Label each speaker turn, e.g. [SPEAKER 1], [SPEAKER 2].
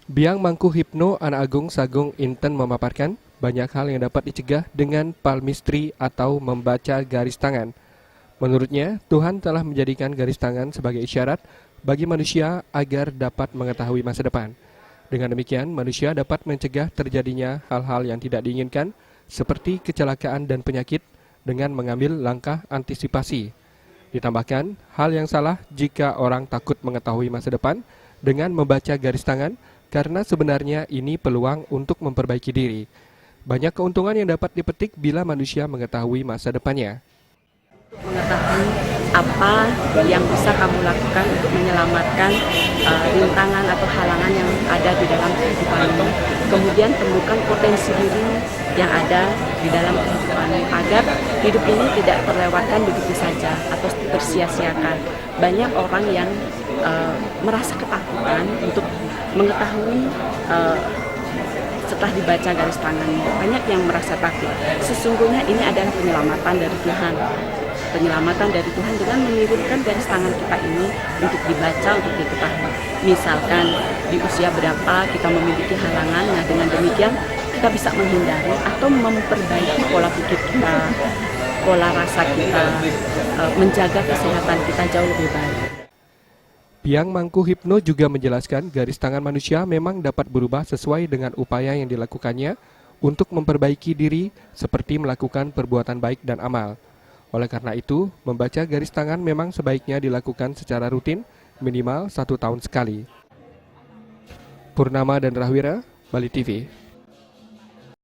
[SPEAKER 1] Biang Mangku Hipno Anak Agung Sagung Inten memaparkan banyak hal yang dapat dicegah dengan palmistry atau membaca garis tangan. Menurutnya, Tuhan telah menjadikan garis tangan sebagai isyarat bagi manusia agar dapat mengetahui masa depan. Dengan demikian, manusia dapat mencegah terjadinya hal-hal yang tidak diinginkan seperti kecelakaan dan penyakit dengan mengambil langkah antisipasi. Ditambahkan, hal yang salah jika orang takut mengetahui masa depan dengan membaca garis tangan karena sebenarnya ini peluang untuk memperbaiki diri. Banyak keuntungan yang dapat dipetik bila manusia mengetahui masa depannya.
[SPEAKER 2] Mengetahui apa yang bisa kamu lakukan untuk menyelamatkan rintangan atau halangan yang ada di dalam kehidupanmu. Kemudian temukan potensi diri yang ada di dalam kehidupanmu agar hidup ini tidak terlewatkan begitu saja atau tersia-siakan. Banyak orang yang merasa ketakutan untuk mengetahui setelah dibaca garis tangannya. Banyak yang merasa takut. Sesungguhnya ini adalah penyelamatan dari Tuhan. Penyelamatan dari Tuhan dengan mengirimkan garis tangan kita ini untuk dibaca, untuk diketahui. Misalkan di usia berapa kita memiliki halangan, nah dengan demikian kita bisa menghindari atau memperbaiki pola pikir kita, pola rasa kita, menjaga kesehatan kita jauh lebih baik.
[SPEAKER 1] Biang Mangku Hipno juga menjelaskan garis tangan manusia memang dapat berubah sesuai dengan upaya yang dilakukannya untuk memperbaiki diri seperti melakukan perbuatan baik dan amal. Oleh karena itu, membaca garis tangan memang sebaiknya dilakukan secara rutin minimal 1 tahun sekali. Purnama dan Rahwira, Bali TV.